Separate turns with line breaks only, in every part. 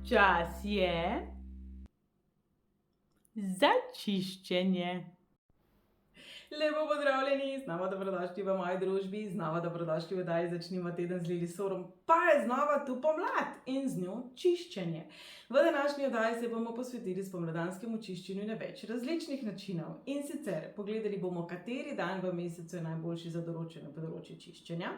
Čas je za čiščenje. Lepo pozdravljeni, znova dobrodošli v moji družbi, znova dobrodošli v oddaji Začnimo teden z Lili Sorom, pa je znova tu pomlad in z njo čiščenje. V današnji oddaji se bomo posvetili spomladanskemu čiščenju na več različnih načinov. In sicer pogledali bomo, kateri dan v mesecu je najboljši za določeno področje čiščenja.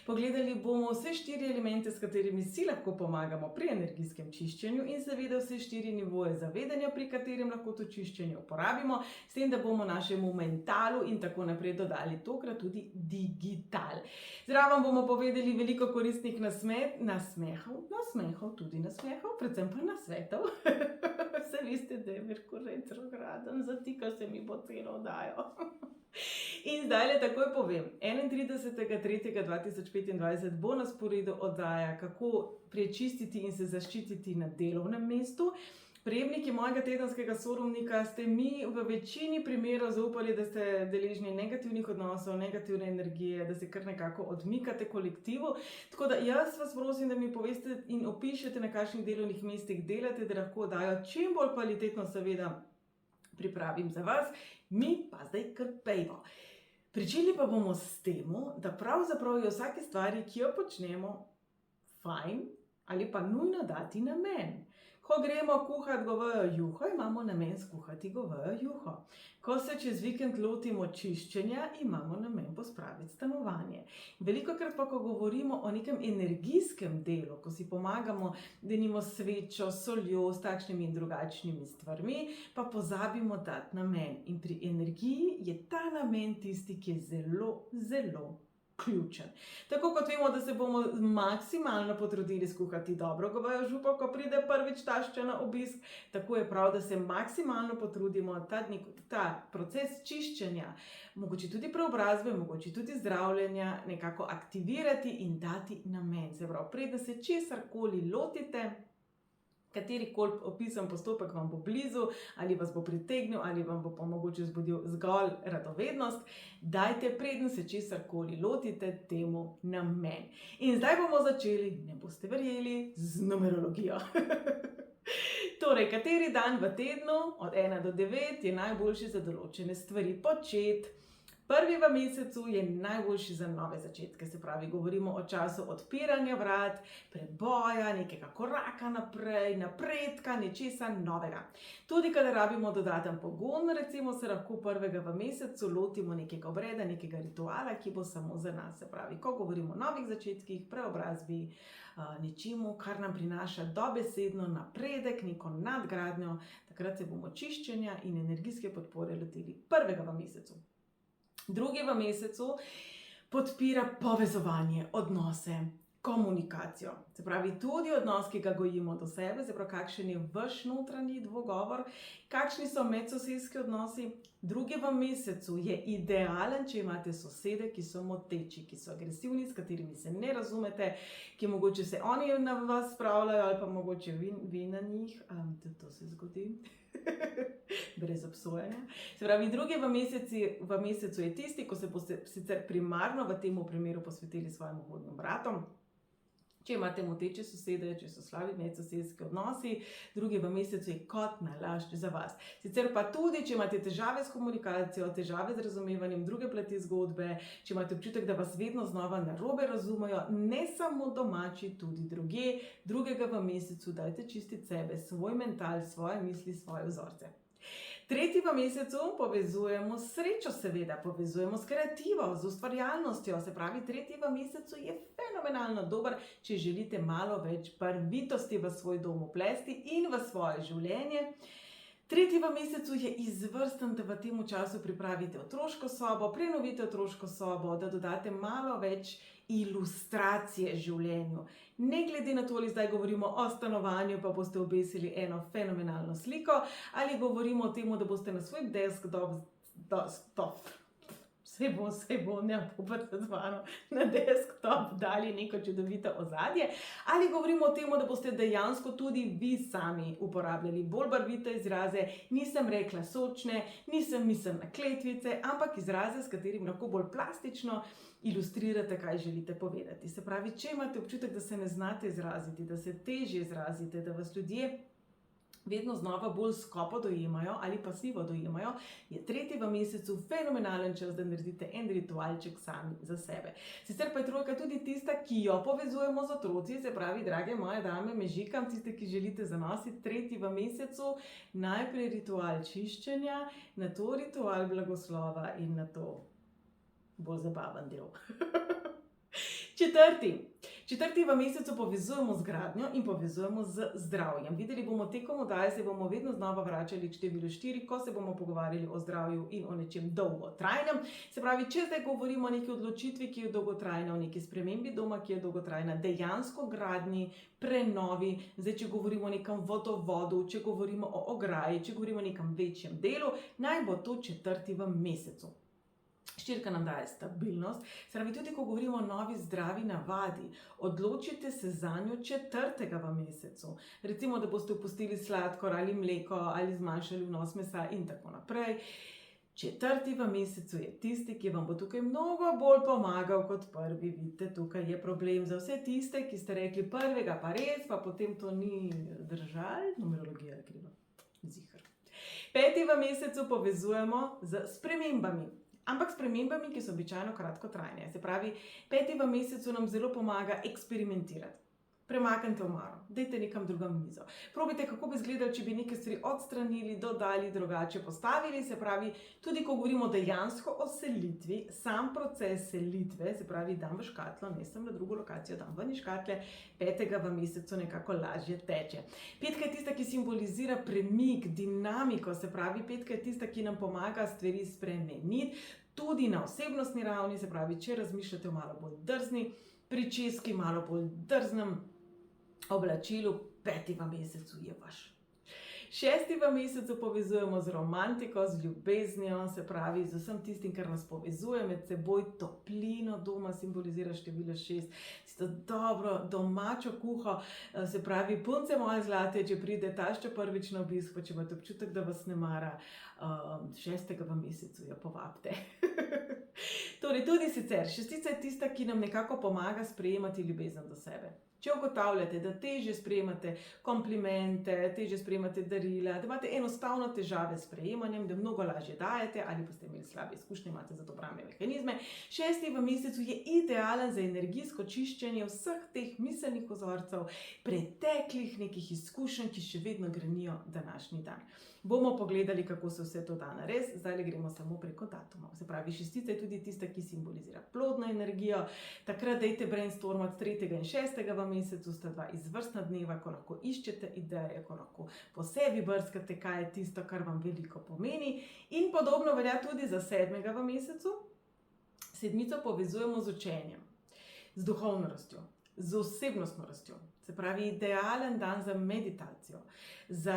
Pogledali bomo vse 4 elemente, s katerimi si lahko pomagamo pri energijskem čiščenju in seveda vse 4 nivoje zavedanja, pri katerem lahko to čiščenje uporabimo, s tem, da bomo našemu mentalu in tako naprej dodali tokrat tudi digital. Zraven bomo povedali veliko koristnih nasmehov, tudi nasmehov, predvsem pa nasvetov. Vse veste, da je Merkur retrograden, zatika se mi bo celo oddajo. In zdaj takoj povem, 31.3.2025 bo na sporedu oddaja, kako prečistiti in se zaščititi na delovnem mestu. Prejemniki mojega tedenskega sorumnika ste mi v večini primerov zaupali, da ste deležni negativnih odnosov, negativne energije, da se kar nekako odmikate kolektivu. Tako da jaz vas prosim, da mi poveste in opišete, na kakšnih delovnih mestih delate, da lahko dajo čim bolj kvalitetno seveda pripravim za vas. Mi pa zdaj kar pejmo. Pričeli pa bomo s tem, da pravzaprav je vsake stvari, ki jo počnemo, fajn ali pa nujno dati namen. Ko gremo kuhati govejo juho, imamo namen skuhati govejo juho. Ko se čez vikend lotimo čiščenja, imamo namen pospraviti stanovanje. Velikokrat pa, ko govorimo o nekem energijskem delu, ko si pomagamo denimo s svečo, soljo, s takšnimi in drugačnimi stvarmi, pa pozabimo dati namen. In pri energiji je ta namen tisti, ki je zelo, zelo ključen. Tako kot vemo, da se bomo maksimalno potrudili skuhati dobro govejo župo, ko pride prvič tašča na obisk, tako je prav, da se maksimalno potrudimo ta proces čiščenja, mogoče tudi preobrazbe, mogoče tudi zdravljenja, nekako aktivirati in dati namen. Se pravi, preden se česarkoli lotite, katerikoli opisan postopek vam bo blizu, ali vas bo pritegnil, ali vam bo pa mogoče zbudil zgolj radovednost, dajte, preden se česarkoli lotite, temu namen. In zdaj bomo začeli, ne boste verjeli, z numerologijo. Torej, kateri dan v tednu od 1 do 9 je najboljši za določene stvari početi? Prvi v mesecu je najboljši za nove začetke, se pravi, govorimo o času odpiranja vrat, preboja, nekega koraka naprej, napredka, nečesa novega. Tudi, kadar rabimo dodaten pogon, recimo se lahko prvega v mesecu lotimo nekega obreda, nekega rituala, ki bo samo za nas. Se pravi, ko govorimo o novih začetkih, preobrazbi, nečemu, kar nam prinaša dobesedno napredek, neko nadgradnjo, takrat se bomo čiščenja in energijske podpore lotili prvega v mesecu. Drugi v mesecu podpira povezovanje, odnose, komunikacijo. Se pravi, tudi odnos, ki ga gojimo do sebe, se pravi, kakšen je vaš notranji dvogovor, kakšni so medsosedski odnosi. Drugi v mesecu je idealen, če imate sosede, ki so moteči, ki so agresivni, s katerimi se ne razumete, ki mogoče se oni na vas spravljajo ali pa mogoče vi na njih. Tudi to se zgodi. Brez obsojanja. Se pravi, drugi v mesecu je tisti, ko se boste sicer primarno v tem primeru posvetili svojim vhodnim vratom. Če imate moteče sosede, če so slabi medsosedski odnosi, drugi v mesecu je kot nalašč za vas. Sicer pa tudi, če imate težave s komunikacijo, težave z razumevanjem druge plati zgodbe, če imate občutek, da vas vedno znova narobe razumejo, ne samo domači, tudi drugje, drugega v mesecu dajte čistiti sebe, svoj mental, svoje misli, svoje vzorce. Tretji v mesecu povezujemo s srečo, seveda, povezujemo s kreativo, z ustvarjalnostjo. Se pravi, tretji v mesecu je fenomenalno dober, če želite malo več barvitosti v svoj dom vplesti in v svoje življenje. Tretji v mesecu je izvrsten, da v tem času pripravite otroško sobo, prenovite otroško sobo, da dodate malo več ilustracije življenju. Ne glede na to, ali zdaj govorimo o stanovanju, pa boste obesili eno fenomenalno sliko, ali govorimo o tem, da boste na svoj desktop, se bo ne pobrcovano na desktop dali neko čudovito ozadje, ali govorimo o tem, da boste dejansko tudi vi sami uporabljali bolj barvite izraze, nisem rekla sočne, nisem mislila na kletvice, ampak izraze, s katerimi lahko bolj plastično ilustrirate, kaj želite povedati. Se pravi, če imate občutek, da se ne znate izraziti, da se težje izrazite, da vas ljudje vedno znova bolj skopo dojemajo ali pasivo dojemajo, je 3. v mesecu fenomenalen čas, da naredite en ritualček sami za sebe. Sicer pa je trojka tudi tista, ki jo povezujemo z otroci, se pravi, drage moje dame, mežikam, tiste, ki želite zanositi 3. v mesecu, najprej ritual čiščenja, nato ritual blagoslova in nato bolj zabaven del. 4. v mesecu povezujemo z gradnjo in povezujemo z zdravjem. Videli bomo tekom oddaje, se bomo vedno znova vračali k številu 4, ko se bomo pogovarjali o zdravju in o nečem dolgotrajnem. Se pravi, če zdaj govorimo o neki odločitvi, ki je dolgotrajna, o neki spremembi doma, ki je dolgotrajna, dejansko gradnji, prenovi, zdaj če govorimo o nekem vodovodu, če govorimo o ograji, če govorimo o nekem večjem delu, naj bo to 4. v mesecu. 4 nam daje stabilnost, se pravi, tudi ko govorimo o novi zdravi navadi, odločite se zanjo 4. v mesecu. Recimo, da boste opustili sladkor ali mleko ali zmanjšali vnos mesa in tako naprej. 4. v mesecu je tisti, ki vam bo tukaj mnogo bolj pomagal kot 1. Vidite, tukaj je problem za vse tiste, ki ste rekli 1. pa res, pa potem to ni držalo, numerologija je kriva, ziher. 5. v mesecu povezujemo z spremembami. Ampak spremembami, ki so običajno kratkotrajne. Se pravi, 5. v mesecu nam zelo pomaga eksperimentirati. Premaknite omaro, dajte nekam drugam mizo. Probajte, kako bi izgledalo, če bi neke stvari odstranili, dodali, drugače postavili. Se pravi, tudi ko govorimo dejansko o selitvi, sam proces selitve, se pravi, dam v škatlo, ne sem na drugo lokacijo, dam ven iz škatle, 5. v mesecu nekako lažje teče. 5. je tista, ki simbolizira premik, dinamiko, se pravi, 5. je tista, ki nam pomaga stvari spremeniti, tudi na osebnostni ravni, se pravi, če razmišljate o malo bolj drzni pričeski, malo bolj drznem oblačilu, 5. v mesecu je vaš. 6. v mesecu povezujemo z romantiko, z ljubeznijo, se pravi, z vsem tistim, kar nas povezuje med seboj, toplino doma simbolizira število 6, tisto dobro domačo kuho, se pravi, punce moje zlate, če pride tašča prvič na obisk, pa če imate občutek, da vas ne mara, 6. v mesecu jo povabite. Torej, tudi sicer, 6. je tista, ki nam nekako pomaga sprejemati ljubezen do sebe. Če ugotavljate, da težje sprejemate komplimente, težje sprejemate darila, da imate enostavno težave s sprejemanjem, da mnogo lažje dajete ali pa ste imeli slabe izkušnje, imate za to obrambne mehanizme, 6. v mesecu je idealen za energijsko čiščenje vseh teh miselnih vzorcev, preteklih nekih izkušenj, ki še vedno grenijo današnji dan. Bomo pogledali, kako se vse to da narediti, zdaj gremo samo preko datumov. Se pravi, 6. je tudi tista, ki simbolizira plodno energijo. Takrat dajte brainstormati 3. in 6. v mesecu, sta 2 izvrstna dneva, ko lahko iščete ideje, ko lahko po sebi brskate, kaj je tisto, kar vam veliko pomeni. In podobno velja tudi za 7. v mesecu. 7. povezujemo z učenjem, z duhovno rastjo, z osebnostno rastjo. Se pravi, idealen dan za meditacijo, za,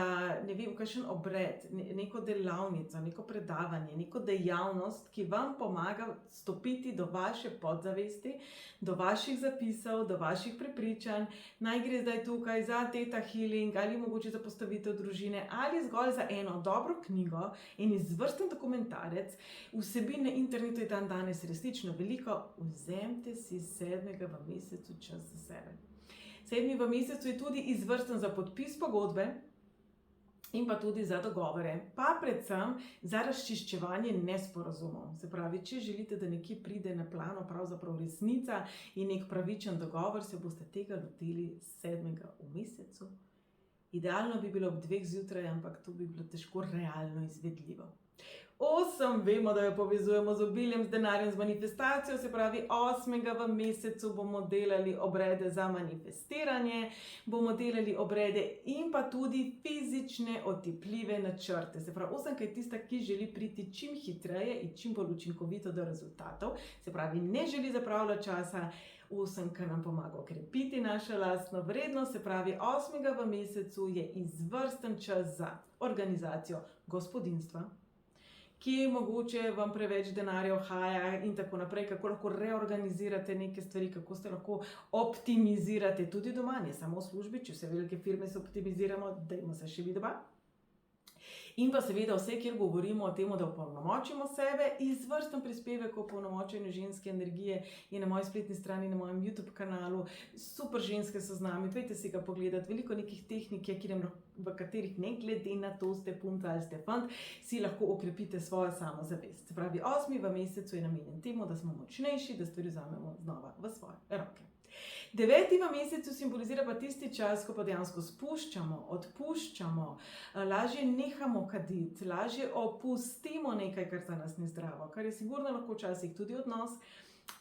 ne vem, kakšen obred, neko delavnico, neko predavanje, neko dejavnost, ki vam pomaga stopiti do vaše podzavesti, do vaših zapisov, do vaših prepričanj. Naj gre zdaj tukaj za theta healing ali mogoče za postavitev družine ali zgolj za eno dobro knjigo in izvrsten dokumentarec. Vsebin na internetu je dan danes resnično veliko. Vzemite si 7. v mesecu čas za sebe. 7. v mesecu je tudi izvrsten za podpis pogodbe in pa tudi za dogovore, pa predvsem za razčiščevanje nesporazumov. Se pravi, če želite, da nekje pride na plano pravzaprav resnica in nek pravičen dogovor, se boste tega lotili 7. v mesecu. Idealno bi bilo ob 2 zjutraj, ampak to bi bilo težko realno izvedljivo. 8. vemo, da jo povezujemo z obiljem, z denarjem, z manifestacijo, se pravi 8. v mesecu bomo delali obrede za manifestiranje, bomo delali obrede in pa tudi fizične otipljive načrte. Se pravi, 8. je tista, ki želi priti čim hitreje in čim bolj učinkovito do rezultatov, se pravi, ne želi zapravljati časa. 8. nam pomaga okrepiti našo lastno vrednost, se pravi, 8. v mesecu je izvrsten čas za organizacijo gospodinjstva, kje mogoče vam preveč denarja uhaja in tako naprej, kako lahko reorganizirate neke stvari, kako se lahko optimizirate tudi doma, ne samo v službi, če vse velike firme se optimiziramo, dajmo se še vi doma. In pa seveda vse, kjer govorimo o tem, da opolnomočimo sebe, izvrsten prispevek o opolnomočenju ženske energije je na moji spletni strani, na mojem YouTube kanalu. Super ženske so z nami, pejte si ga pogledati, veliko nekih tehnik je, v katerih ne glede na to, ste punca ali ste fant, si lahko okrepite svojo samozavest. Se pravi, 8. v mesecu je namenjen temu, da smo močnejši, da stvari vzamemo znova v svoje roke. 9. v mesecu simbolizira pa tisti čas, ko pa dejansko spuščamo, odpuščamo, lažje nehamo kaditi, lažje opustimo nekaj, kar za nas ni zdravo, kar je sigurno lahko včasih tudi odnos,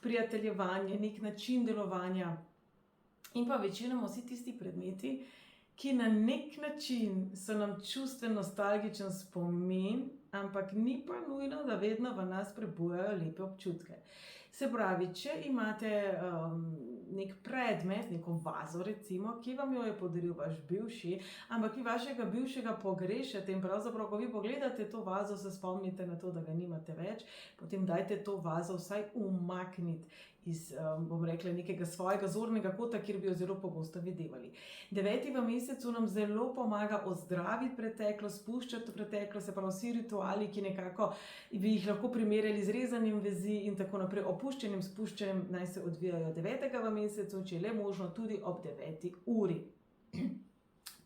prijateljevanje, nek način delovanja in pa večinoma vsi tisti predmeti, ki na nek način so nam čustven, nostalgičen spomin, ampak ni pa nujno, da vedno v nas prebujajo lepe občutke. Se pravi, če imate nek predmet, neko vazo recimo, ki vam jo je podaril vaš bivši, ampak vi vašega bivšega pogrešate in pravzaprav, ko vi pogledate to vazo, se spomnite na to, da ga nimate več, potem dajte to vazo vsaj umakniti iz, bom rekla, nekega svojega zornega kota, kjer bi jo zelo pogosto videvali. 9. v mesecu nam zelo pomaga ozdraviti preteklost, spuščati preteklost, se pravi vsi rituali, ki nekako bi jih lahko primerjali z rezanjem vezi in tako naprej, opuščenim, spuščanjem, naj se odvijajo 9. v mesecu, če je le možno tudi ob 9. uri.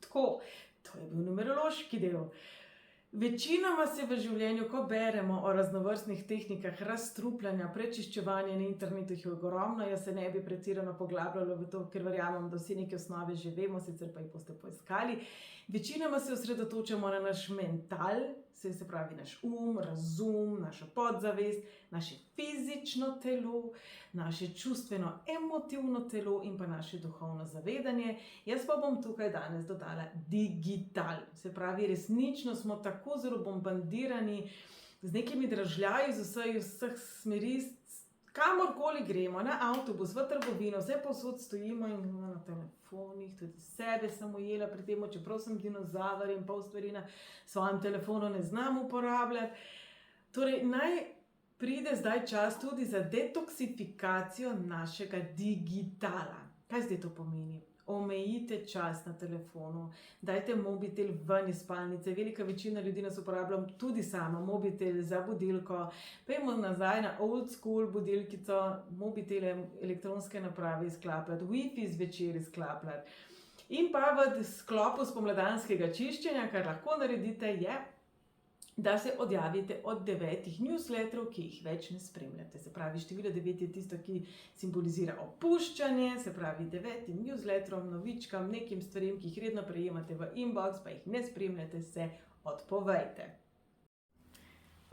Tako, to je bil numerološki del. Večinoma se v življenju, ko beremo o raznovrstnih tehnikah razstrupljanja, prečiščevanja na internetu, jih je ogromno, jaz se ne bi pretirano poglabljala v to, ker verjamem, da vsi neke osnove že vemo, sicer pa jih boste poiskali. Večinoma se osredotočamo na naš mental, se pravi naš razum, našo podzavest, naše fizično telo, naše čustveno-emotivno telo in pa naše duhovno zavedanje. Jaz pa bom tukaj danes dodala digital. Se pravi, resnično smo tako zelo bombardirani z nekimi dražljaji z vseh smeri, kamorkoli gremo, na avtobus, v trgovino, vse povsod stojimo in na telefonih, tudi sebe sem ujela pri tem, čeprav sem dinozaver in pol stvari na svojem telefonu ne znam uporabljati. Torej, naj pride zdaj čas tudi za detoksifikacijo našega digitala. Kaj zdaj to pomeni? Omejite čas na telefonu, dajte mobitel ven iz spalnice. Velika večina ljudi nas uporablja tudi sama, mobitel za budilko. Pejmo nazaj na old school budilkico, mobitele, elektronske naprave izklapljati, Wi-Fi zvečer izklapljati. In pa v sklopu spomladanskega čiščenja, kar lahko naredite, je, da se odjavite od 9 newsletterov, ki jih več ne spremljate. Se pravi, število 9 je tisto, ki simbolizira opuščanje, se pravi 9 newsletterom, novičkam, nekim stvarem, ki jih redno prejemate v inbox, pa jih ne spremljate, se odpovejte.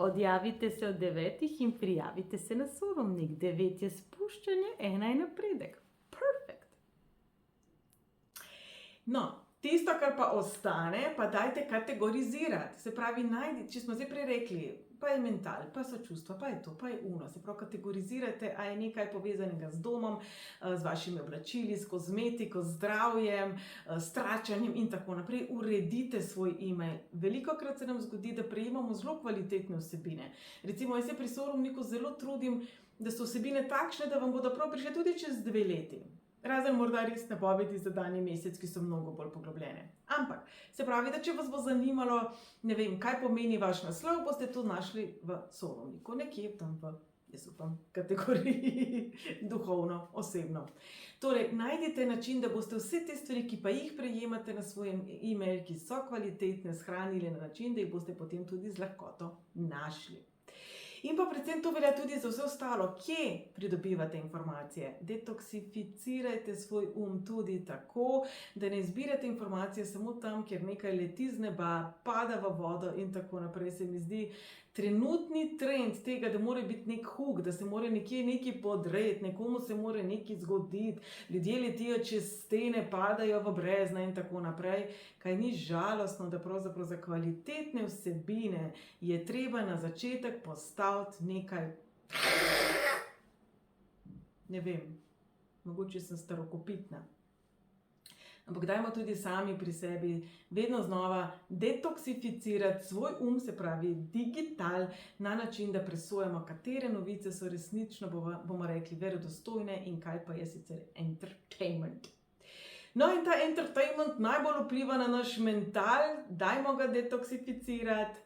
Odjavite se od 9 in prijavite se na Sorumnik. 9 je spuščanje, 1 je napredek. Perfect. No, tisto, kar pa ostane, pa dajte kategorizirati. Se pravi, če smo zdaj prej rekli, pa je mental, pa so čustva, pa je to, pa je uno. Se pravi, kategorizirate, a je nekaj povezanega z domom, z vašimi oblačili, s kozmetiko, z zdravjem, s tračanjem in tako naprej. Uredite svoj e-mail. Velikokrat se nam zgodi, da prejemamo zelo kvalitetne vsebine. Recimo, jaz se pri Sorumniku zelo trudim, da so vsebine takšne, da vam bodo prav prišle tudi čez 2 leti. Razen morda res napovedi za dani mesec, ki so mnogo bolj poglobljene. Ampak, se pravi, da če vas bo zanimalo, ne vem, kaj pomeni vaš naslov, boste to našli v Sorumniku, nekje tam v, jaz upam, kategoriji duhovno, osebno. Torej, najdite način, da boste vse te stvari, ki pa jih prejemate na svojem e-mail, ki so kvalitetne, shranili na način, da jih boste potem tudi z lahkoto našli. In pa predvsem to velja tudi za vse ostalo, kje pridobivate informacije. Detoksificirajte svoj tudi tako, da ne zbirate informacije samo tam, kjer nekaj leti z neba, pada v vodo in tako naprej. Se mi zdi trenutni trend tega, da mora biti nek huk, da se mora nekje nekaj podreti, nekomu se mora nekaj zgoditi, ljudje letijo čez stene, padajo v brezna in tako naprej. Kaj ni žalostno, da pravzaprav za kvalitetne vsebine je treba na začetek postaviti nekaj, ne vem, mogoče sem starokopitna. Ampak dajmo tudi sami pri sebi vedno znova detoksificirati svoj se pravi digital, na način, da presojamo, katere novice so resnično, bomo rekli, verodostojne in kaj pa je sicer entertainment. No in ta entertainment najbolj vpliva na naš mental, dajmo ga detoksificirati.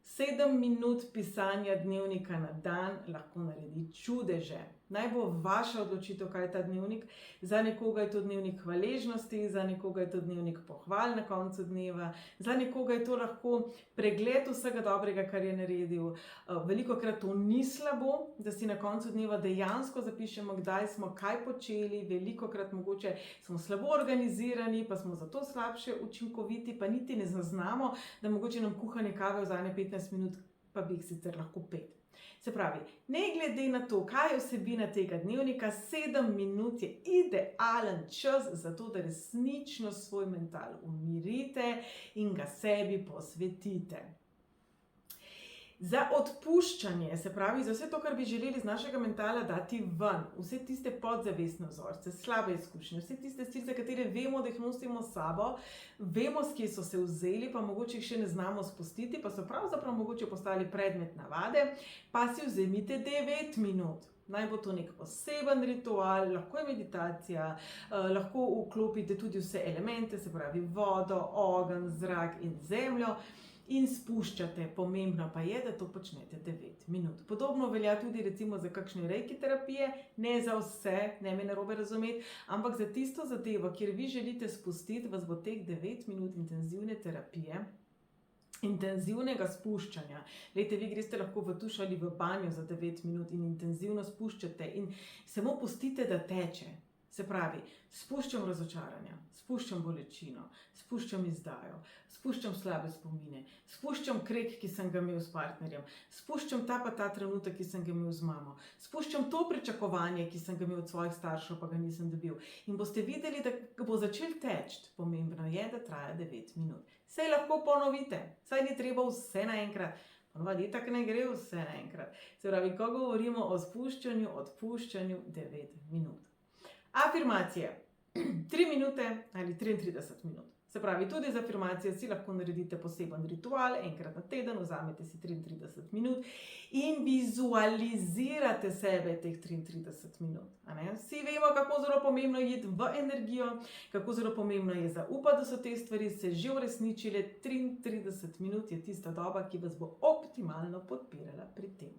7 minut pisanja dnevnika na dan lahko naredi čudeže. Naj bo vaša odločitev, kaj je ta dnevnik. Za nekoga je to dnevnik hvaležnosti, za nekoga je to dnevnik pohval na koncu dneva, za nekoga je to lahko pregled vsega dobrega, kar je naredil. Velikokrat to ni slabo, da si na koncu dneva dejansko zapišemo, kdaj smo kaj počeli, velikokrat mogoče smo slabo organizirani, pa smo zato slabše učinkoviti, pa niti ne zaznamo, da mogoče nam kuhanje kave vzame 15 minut, pa bi jih sicer lahko 5. Se pravi, ne glede na to, kaj je vsebina tega dnevnika, 7 minut je idealen čas za to, da resnično svoj mental umirite in ga sebi posvetite. Za odpuščanje, se pravi za vse to, kar bi želeli z našega mentala dati ven, vse tiste podzavestne vzorce, slabe izkušnje, vse tiste stvari, za katere vemo, da jih nosimo s sabo, vemo, s kje so se vzeli, pa mogoče jih še ne znamo spustiti, pa so pravzaprav mogoče postali predmet navade, pa si vzemite 9 minut. Naj bo to nek poseben ritual, lahko je meditacija, lahko vklopite tudi vse elemente, se pravi vodo, ogenj, zrak in zemljo. In spuščate, pomembno pa je, da to počnete 9 minut. Podobno velja tudi recimo za kakšne reiki terapije, ne za vse, ne me narobe razumeti, ampak za tisto zadevo, kjer vi želite spustiti, vas bo teh 9 minut intenzivne terapije, intenzivnega spuščanja. Glejte, vi greste lahko v tuš ali v banjo za 9 minut in intenzivno spuščate in samo pustite, da teče. Se pravi, spuščam razočaranja, spuščam bolečino, spuščam izdajo, spuščam slabe spomine, spuščam kreg, ki sem ga imel s partnerjem, spuščam ta trenutek, ki sem ga imel z mamo, spuščam to pričakovanje, ki sem ga imel od svojih staršev, pa ga nisem dobil. In boste videli, da bo začel teči. Pomembno je, da traja 9 minut. Saj lahko ponovite, saj ni treba vse naenkrat. Ponovadi tako ne gre vse naenkrat. Se pravi, ko govorimo o spuščanju, odpuščanju, 9 minut. Afirmacije. 3 minute ali 33 minut. Se pravi, tudi za afirmacije si lahko naredite poseben ritual, enkrat na teden, vzamete si 33 minut in vizualizirate sebe teh 33 minut. Vsi vemo, kako zelo pomembno je iti v energijo, kako zelo pomembno je zaupati, da so te stvari se že uresničile. 33 minut je tista doba, ki vas bo optimalno podpirala pri tem.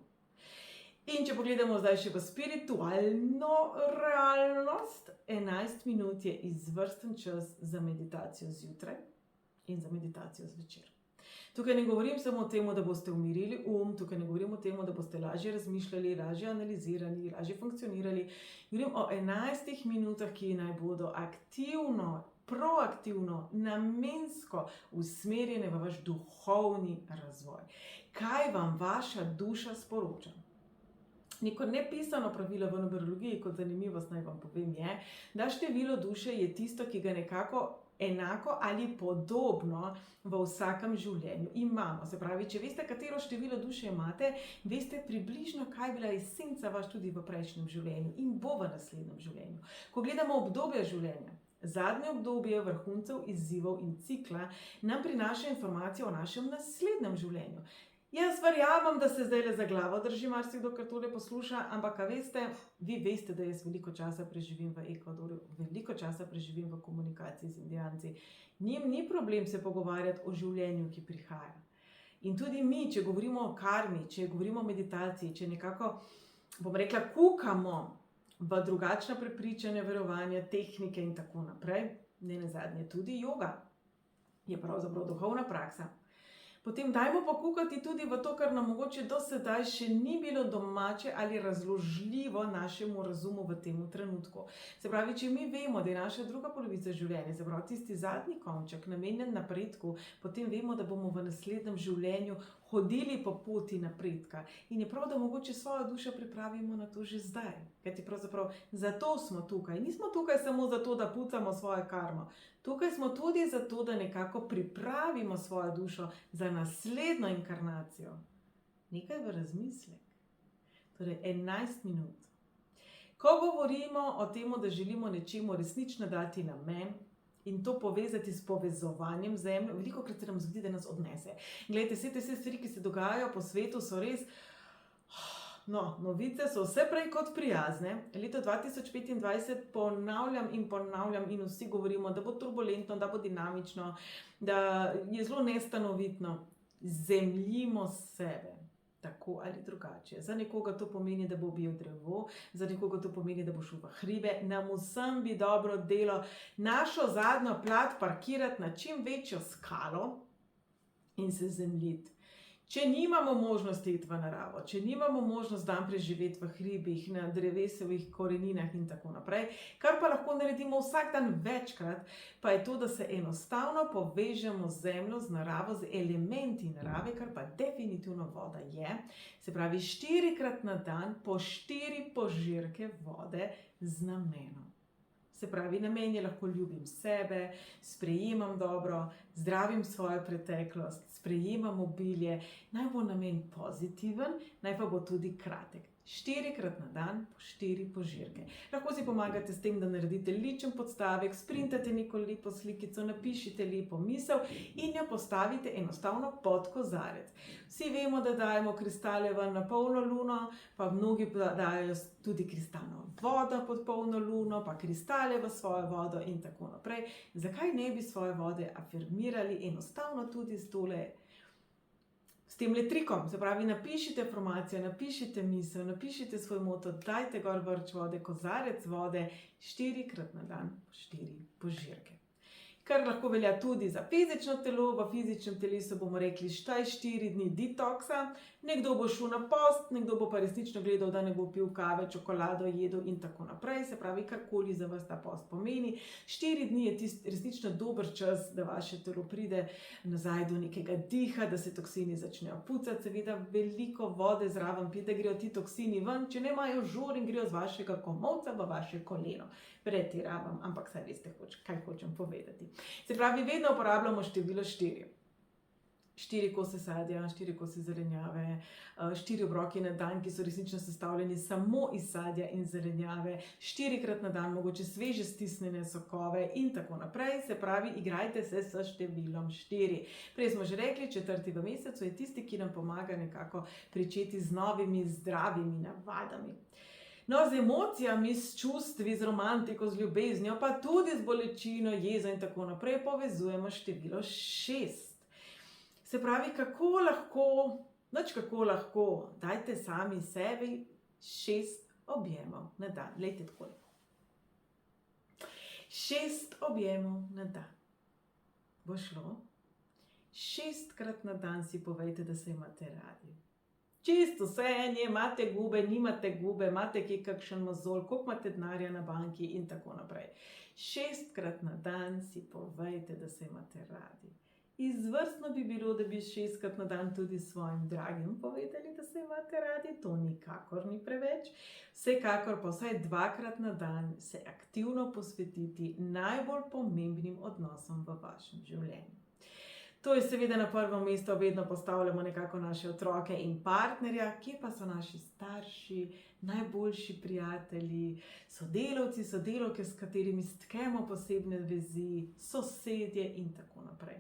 In če pogledamo zdaj še v spiritualno realnost, 11 minut je izvrsten čas za meditacijo zjutraj in za meditacijo zvečer. Tukaj ne govorim samo o tem, da boste umirili tukaj ne govorim o tem, da boste lažje razmišljali, lažje analizirali, lažje funkcionirali. Govorim o 11 minutah, ki naj bodo aktivno, proaktivno, namensko usmerjene v vaš duhovni razvoj. Kaj vam vaša duša sporoča? Neko nepisano pravilo v numerologiji, kot zanimivost naj vam povem, je, da število duše je tisto, ki ga nekako enako ali podobno v vsakem življenju imamo. Se pravi, če veste, katero število duše imate, veste približno, kaj je bila esenca vaš tudi v prejšnjem življenju in bo v naslednjem življenju. Ko gledamo obdobje življenja, zadnje obdobje vrhuncev, izzivov in cikla nam prinaša informacije o našem naslednjem življenju. Jaz verjamem, da se zdaj za glavo drži marsikdo, kar tole posluša, ampak veste, vi veste, da jaz veliko časa preživim v Ekvadorju, veliko časa preživim v komunikaciji z Indijanci. Njim ni problem se pogovarjati o življenju, ki prihaja. In tudi mi, če govorimo o karmi, če govorimo o meditaciji, če nekako, bom rekla, kukamo v drugačna prepričanja, verovanja, tehnike in tako naprej, ne nazadnje tudi joga je pravzaprav duhovna praksa. Potem dajmo pokukati tudi v to, kar nam mogoče do sedaj še ni bilo domače ali razložljivo našemu razumu v tem trenutku. Se pravi, če mi vemo, da je naša druga polovica življenja, se pravi tisti zadnji konček, namenjen napredku, potem vemo, da bomo v naslednjem življenju hodili po poti napredka. In je prav, da mogoče svojo dušo pripravimo na to že zdaj. Kajti pravzaprav zato smo tukaj. Nismo tukaj samo zato, da pucamo svojo karmo. Tukaj smo tudi zato, da nekako pripravimo svojo dušo za naslednjo inkarnacijo. Nekaj v razmislek. Torej 11 minut. Ko govorimo o tem, da želimo nečemu resnično dati namen, in to povezati s povezovanjem z Zemljo, veliko krat se nam zgodi, da nas odnese. Glejte, vse te stvari, ki se dogajajo po svetu, so res. No, novice so vse prej kot prijazne. Leto 2025 ponavljam in vsi govorimo, da bo turbulentno, da bo dinamično, da je zelo nestanovitno. Zemljimo sebe, tako ali drugače. Za nekoga to pomeni, da bo ubil drevo, za nekoga to pomeni, da bo šel v hribe. Nam vsem bi dobro delo našo zadnjo plat parkirati na čim večjo skalo in se zemljiti. Če nimamo možnosti iti v naravo, če nimamo možnost dan preživeti v hribih, na drevesovih koreninah in tako naprej, kar pa lahko naredimo vsak dan večkrat, pa je to, da se enostavno povežemo z Zemljo, z naravo, z elementi narave, kar pa definitivno voda je. Se pravi, 4-krat na dan po 4 požirke vode z namenom. Se pravi, namen je lahko ljubim sebe, sprejemam dobro, zdravim svojo preteklost, sprejemam obilje, naj bo namen pozitiven, naj pa bo tudi kratek. 4-krat na dan po 4 požirke. Lahko si pomagate s tem, da naredite ličen podstavek, sprintate neko lepo slikico, napišite lepo misel in jo postavite enostavno pod kozarec. Vsi vemo, da dajemo kristale ven na polno luno, pa mnogi dajo tudi kristalno vodo pod polno luno, pa kristale v svojo vodo in tako naprej. Zakaj ne bi svoje vode afirmirali enostavno tudi s tem trikom? Se pravi, napišite afirmacijo, napišite misel, napišite svoj moto, dajte gor vrč vode, kozarec vode, 4-krat na dan po 4 požirke. Kar lahko velja tudi za fizično telo. V fizičnem telesu bomo rekli, štaj 4 dni detoksa, nekdo bo šel na post, nekdo bo pa resnično gledal, da ne bo pil kave, čokolado, jedel in tako naprej. Se pravi, karkoli za vas ta post pomeni. 4 dni je resnično dober čas, da vaše telo pride nazaj do nekega diha, da se toksini začnejo pucati. Seveda veliko vode zraven pije, da grejo ti toksini ven, če ne imajo žur in grejo z vašega komolca v vaše koleno. Pretiravam, ampak saj veste, kaj hočem povedati. Se pravi, vedno uporabljamo število 4. 4 kose sadja, 4 kose zelenjave, 4 obroki na dan, ki so resnično sestavljeni samo iz sadja in zelenjave, 4-krat na dan, mogoče sveže stisnjene sokove in tako naprej. Se pravi, igrajte se s številom 4. Prej smo že rekli, 4. v mesecu je tisti, ki nam pomaga nekako pričeti z novimi zdravimi navadami. No, z emocijami, s čustvi, z romantiko, z ljubeznijo, pa tudi z bolečino, jezo in tako naprej povezujemo število 6. Se pravi, kako lahko, dajte sami sebi 6 objemov na dan. Lejte takole. 6 objemov na dan. Bo šlo? 6-krat na dan si povejte, da se imate radi. Čisto vseeno, imate gube, nimate gube, imate kje kakšen mozolj, koliko imate denarja na banki in tako naprej. 6-krat na dan si povejte, da se imate radi. Izvrstno bi bilo, da bi 6-krat na dan tudi svojim dragim povedali, da se imate radi. To nikakor ni preveč. Vsekakor pa vsaj 2-krat na dan se aktivno posvetiti najbolj pomembnim odnosom v vašem življenju. To je seveda na prvo mesto, vedno postavljamo nekako naše otroke in partnerja, kje pa so naši starši, najboljši prijatelji, sodelavci, sodelavke, s katerimi stkemo posebne vezi, sosedje in tako naprej.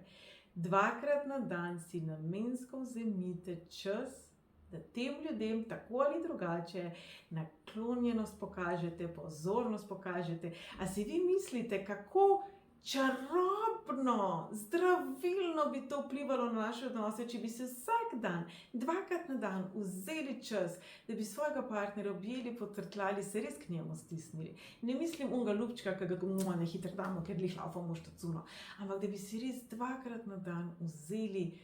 2-krat na dan si namensko vzemite čas, da tem ljudem tako ali drugače naklonjenost pokažete, pozornost pokažete. A si vi mislite, kako čarobno, zdravilno bi to vplivalo na naše odnose, če bi se vsak dan, 2-krat na dan vzeli čas, da bi svojega partnerja objeli, potrkljali, se res k njemu stisnili. Ne mislim unga ljubčka, ki ga ne hitro damo, ker lih laufamo štacuno, ampak da bi si res 2-krat na dan vzeli.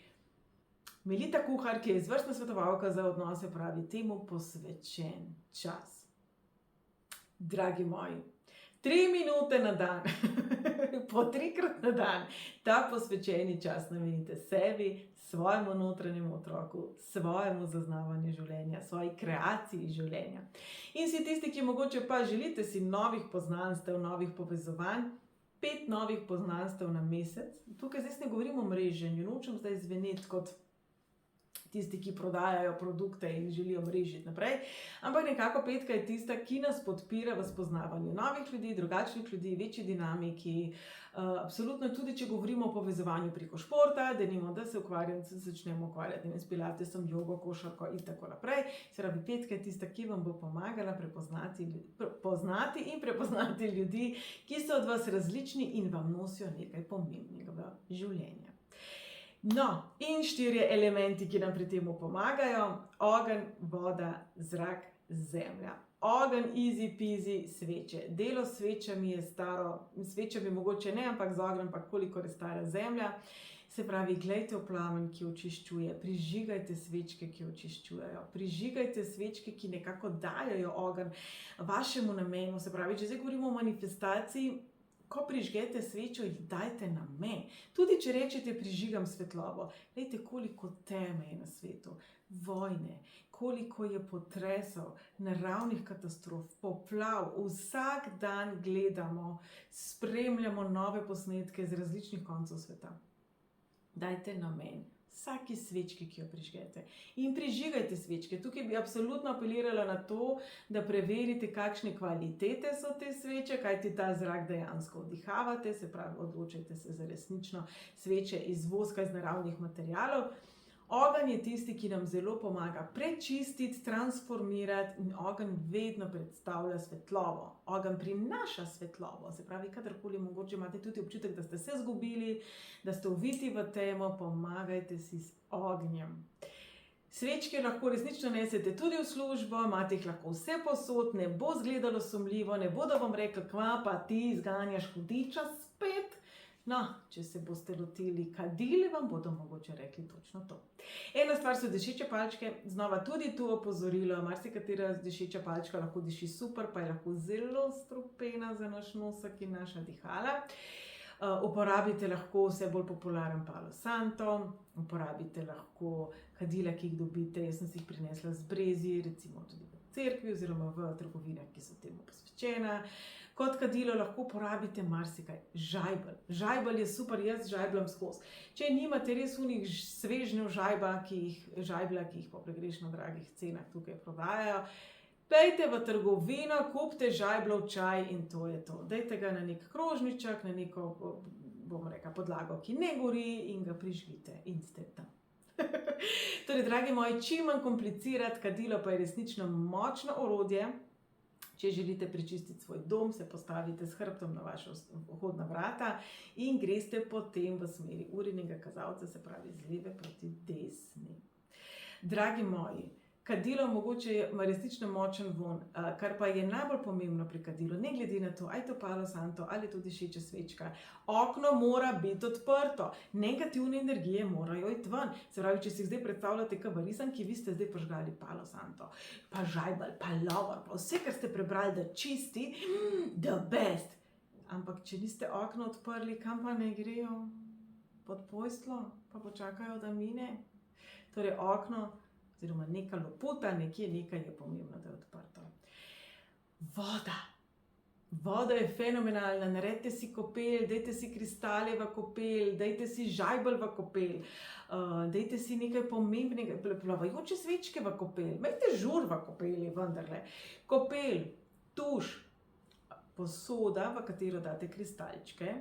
Melita Kuhar, ki je izvrstna svetovalka za odnose, pravi temu posvečen čas. Dragi moji, 3 minute na dan, po 3-krat na dan, ta posvečeni čas namenite sebi, svojemu notranjemu otroku, svojemu zaznavanju življenja, svoji kreaciji življenja. In si tisti, ki mogoče pa želite si novih poznanstev, novih povezovanj, 5 novih poznanstev na mesec. Tukaj zdaj ne govorim o mreženju, nočem zdaj zveneti kot tisti, ki prodajajo produkte in želijo mrežiti naprej. Ampak nekako petka je tista, ki nas podpira v spoznavanju novih ljudi, drugačnih ljudi, večji dinamiki. Absolutno tudi, če govorimo o povezovanju preko športa, da se začnemo ukvarjati s pilatesom, jogo, košarko in tako naprej. Se pravi, petka je tista, ki vam bo pomagala poznati in prepoznati ljudi, ki so od vas različni in vam nosijo nekaj pomembnega v življenje. No, in 4 elementi, ki nam pri tem pomagajo: ogenj, voda, zrak, zemlja. Ogenj, easy peasy, sveče. Delo s svečami je staro, svečami mogoče ne, ampak z ognjem pa kolikor je stara zemlja. Se pravi, glejte v plamen, ki očiščuje, prižigajte svečke, ki očiščujejo, prižigajte svečke, ki nekako dajajo ogenj vašemu namenu. Se pravi, če zdaj govorimo o manifestaciji, ko prižgete svečo, jih dajte namen. Tudi če rečete, prižigam svetlobo, glejte, koliko teme je na svetu, vojne, koliko je potresov, naravnih katastrof, poplav, vsak dan gledamo, spremljamo nove posnetke z različnih koncev sveta. Dajte namen vsaki svečki, ki jo prižgete. In prižigajte svečke. Tukaj bi absolutno apelirala na to, da preverite, kakšne kvalitete so te sveče, kajti ta zrak dejansko vdihavate, se pravi, odločite se za resnično sveče iz voska, iz naravnih materialov. Ogenj je tisti, ki nam zelo pomaga prečistiti, transformirati, in ogenj vedno predstavlja svetlobo. Ogenj prinaša svetlobo, se pravi, kadarkoli mogoče imate tudi občutek, da ste se izgubili, da ste uviti v temo, pomagajte si z ognjem. Svečke lahko resnično nesete tudi v službo, imate jih lahko vse posod, ne bo izgledalo sumljivo, ne bodo vam rekli, kva pa ti zganjaš hudiča spet. No, če se boste lotili kadil, vam bodo mogoče rekli točno to. Ena stvar so dišeče palčke, znova tudi tu opozorilo, marsikatera dišeča palčka lahko diši super, pa je lahko zelo strupena za naš nosek in naša dihala. Uporabite lahko vse bolj popularen Palo Santo, uporabite lahko kadila, ki jih dobite, jaz sem si jih prinesla z brezi, recimo tudi v cerkvi oziroma v trgovinah, ki so temu posvečena. Kot kadilo lahko uporabite marsikaj. Žajbelj. Žajbelj je super, jaz žajbljam skozi. Če nimate res unih svežnjev žajblja, ki jih po pregrešno dragih cenah tukaj prodajajo, pejte v trgovino, kupite žajbljev čaj in to je to. Dajte ga na nek krožniček, na neko, bomo rekla, podlago, ki ne gori, in ga prižgite in ste tam. Torej, dragi moji, čim manj komplicirati, kadilo pa je resnično močno orodje. Če želite prečistiti svoj dom, se postavite s hrbtom na vaša vhodna vrata in greste potem v smeri urinega kazalca, se pravi z leve proti desni. Dragi moji, kadilo mogoče ima resnično močen vonj, kar pa je najbolj pomembno pri kadilu, ne glede na to, ali je to Palo Santo ali je to dišeča svečka. Okno mora biti odprto, negativne energije morajo iti ven. Se pravi, če si zdaj predstavljate kabarisanki, vi ste zdaj požgali Palo Santo, pa žajbelj, pa lovor, pa vse, kar ste prebrali, da čisti, the best. Ampak če niste okno odprli, kam pa ne grejo? Pod posteljo, pa počakajo, da mine. Torej, okno oziroma neka lopota, nekaj je pomembno, da je odprto. Voda. Voda je fenomenalna. Naredite si kopel, dajte si kristale v kopel, dajte si žajbelj v kopel, dajte si nekaj pomembnega, plavajoče svečke v kopel, imejte žur v kopeli, vendarle. Kopel, tuš, posoda, v katero date kristalčke,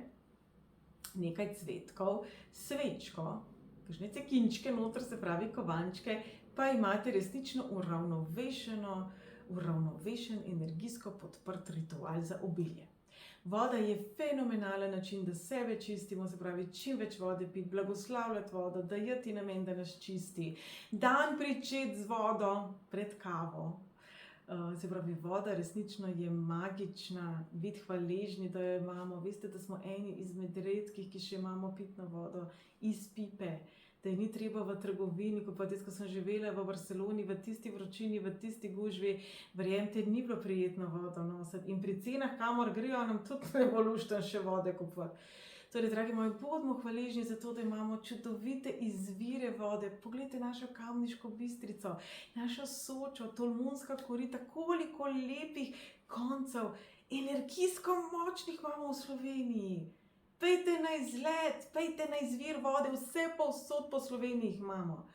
nekaj cvetkov, svečko, kakšne cekinčke noter, se pravi kovančke, pa imate resnično uravnovešen, energijsko podprt ritual za obilje. Voda je fenomenalen način, da sebe čistimo, se pravi, čim več vode piti, blagoslavljati vodo, dajati namen, da nas čisti. Dan pričeti z vodo pred kavo. Se pravi, voda resnično je magična, biti hvaležni, da jo imamo. Veste, da smo eni izmed redkih, ki še imamo pitno vodo iz pipe. Da je ni treba v trgovini, ko sem živela v Barceloni, v tisti vročini, v tisti gužvi, verjemite, ni bilo prijetno vodo nositi. In pri cenah, kamor grejo, nam tudi ne bo luštno še vode kupovati. Torej, dragi moji, bodimo hvaležni za to, da imamo čudovite izvire vode. Poglejte našo Kamniško Bistrico, našo Sočo, Tolmunska korita, koliko lepih koncev, energijsko močnih imamo v Sloveniji. Pejte na izlet, pejte na izvir vode, vse povsod po Sloveniji jih imamo.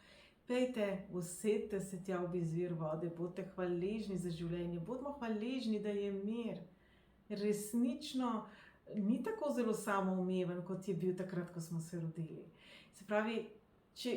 Pejte, usedite se tja ob izvir vode, bodite hvaležni za življenje, bodimo hvaležni, da je mir. Resnično ni tako zelo samoumeven, kot je bil takrat, ko smo se rodili. Se pravi, če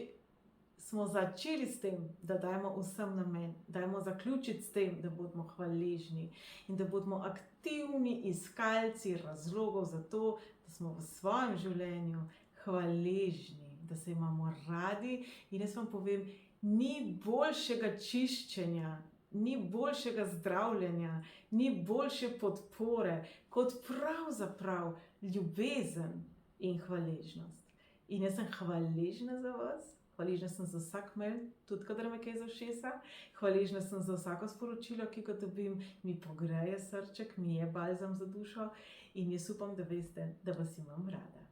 smo začeli s tem, da dajemo vsem namen, dajmo zaključiti s tem, da bodimo hvaležni in da bodimo aktivni iskalci razlogov za to, da smo v svojem življenju hvaležni, da se imamo radi. In jaz vam povem, ni boljšega čiščenja, ni boljšega zdravljenja, ni boljše podpore, kot pravzaprav ljubezen in hvaležnost. In jaz sem hvaležna za vas, hvaležna sem za vsak mail, tudi kadar me kaj za ušesa, hvaležna sem za vsako sporočilo, ki ga dobim, mi pogreje srček, mi je balzam za dušo in jaz upam, da veste, da vas imam rada.